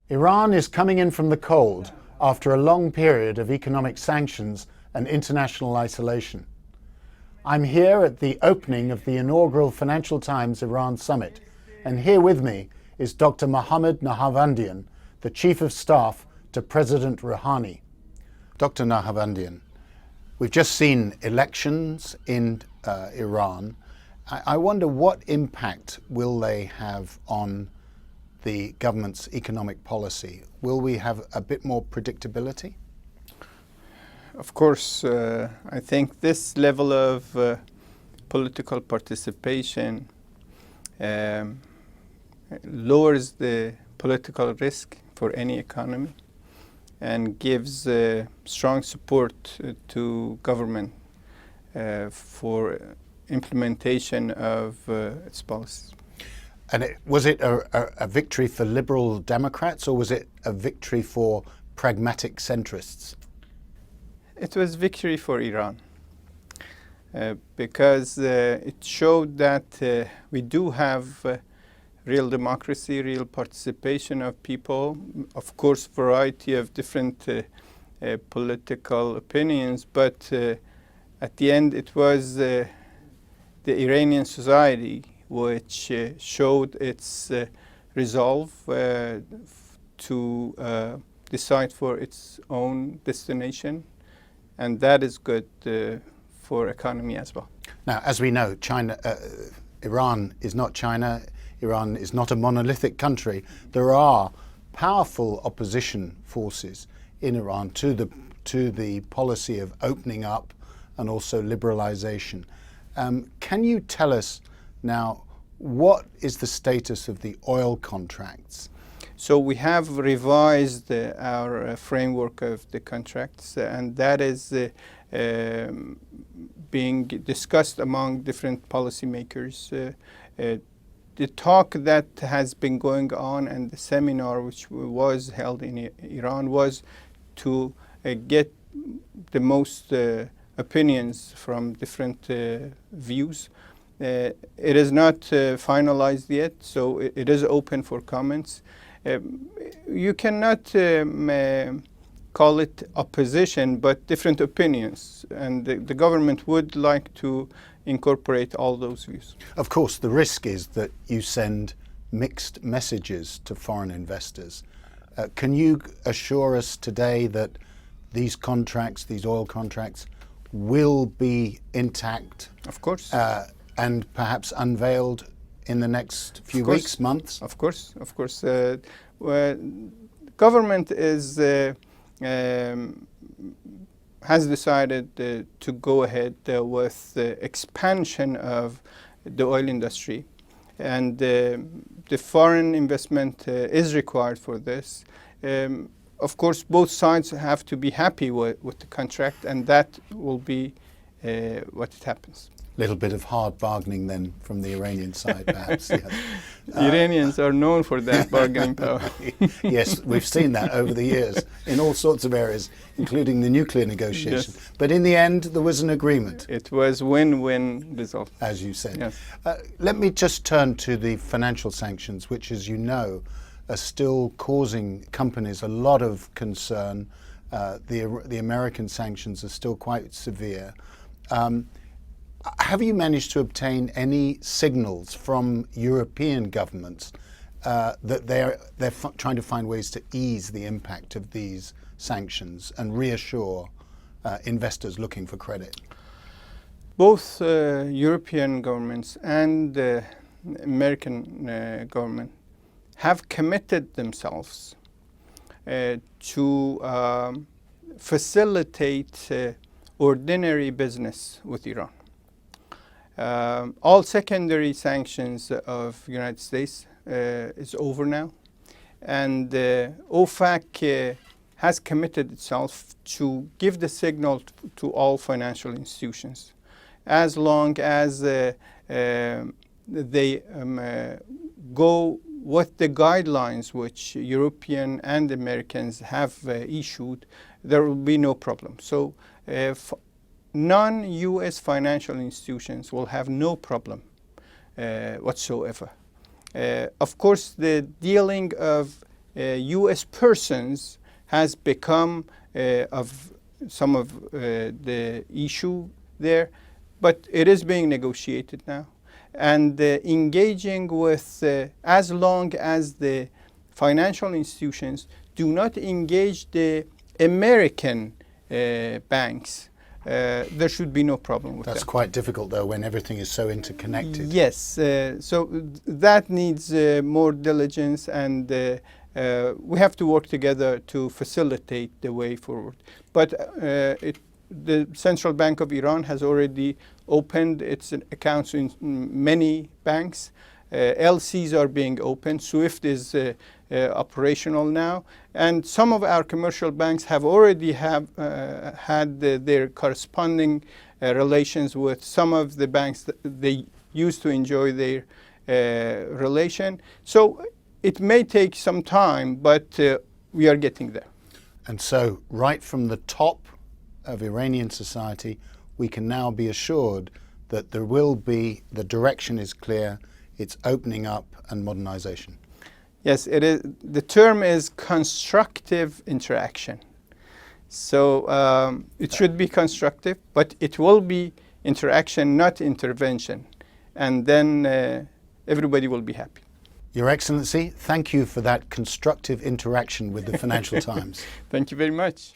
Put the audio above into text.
Iran is coming in from the cold after a long period of economic sanctions and international isolation. I'm here at the opening of the inaugural Financial Times Iran Summit, and here with me is Dr. Mohammad Nahavandian, the Chief of Staff to President Rouhani. Dr. Nahavandian, we've just seen elections in Iran. I wonder what impact will they have on the government's economic policy? Will we have a bit more predictability? Of course, I think this level of political participation lowers the political risk for any economy and gives strong support to government for implementation of its policies. And was it a victory for liberal Democrats, or was it a victory for pragmatic centrists? It was victory for Iran because it showed that we do have real democracy, real participation of people, of course, variety of different political opinions, but at the end it was the Iranian society which showed its resolve to decide for its own destination, and that is good for economy as well. Now, as we know, Iran is not China. Iran is not a monolithic country. There are powerful opposition forces in Iran to the policy of opening up and also liberalization. Can you tell us now, what is the status of the oil contracts? So we have revised our framework of the contracts, and that is being discussed among different policymakers. The talk that has been going on and the seminar which was held in Iran was to get the most opinions from different views. It is not finalized yet, so it is open for comments. You cannot call it opposition, but different opinions, and the government would like to incorporate all those views. Of course, the risk is that you send mixed messages to foreign investors. Can you assure us today that these contracts, these oil contracts, will be intact? Of course. And perhaps unveiled in the next few weeks, months? Of course. Government is has decided to go ahead with the expansion of the oil industry, and the foreign investment is required for this. Of course, both sides have to be happy with the contract, and that will be what it happens. Little bit of hard bargaining then from the Iranian side, perhaps. Yeah. Iranians are known for that bargaining power. Yes, we've seen that over the years in all sorts of areas, including the nuclear negotiation. Yes. But in the end, there was an agreement. It was win-win result. As you said. Yes. Let me just turn to the financial sanctions, which, as you know, are still causing companies a lot of concern. The American sanctions are still quite severe. Have you managed to obtain any signals from European governments that they're trying to find ways to ease the impact of these sanctions and reassure investors looking for credit? Both European governments and the American government have committed themselves to facilitate ordinary business with Iran. All secondary sanctions of the United States is over now, and OFAC has committed itself to give the signal to all financial institutions, as long as they go with the guidelines which European and Americans have issued. There will be no problem. So non-U.S. financial institutions will have no problem whatsoever. Of course, the dealing of U.S. persons has become of some of the issue there, but it is being negotiated now. And engaging with, as long as the financial institutions do not engage the American banks, there should be no problem with that. That's quite difficult, though, when everything is so interconnected. Yes, so that needs more diligence, and we have to work together to facilitate the way forward. But the Central Bank of Iran has already opened its accounts in many banks. LCs are being opened. SWIFT is operational now, and some of our commercial banks have already had their corresponding relations with some of the banks that they used to enjoy their relation. So it may take some time, but we are getting there. And so, right from the top of Iranian society, we can now be assured that there will be, the direction is clear, it's opening up and modernization. Yes, it is. The term is constructive interaction. So it should be constructive, but it will be interaction, not intervention. And then everybody will be happy. Your Excellency, thank you for that constructive interaction with the Financial Times. Thank you very much.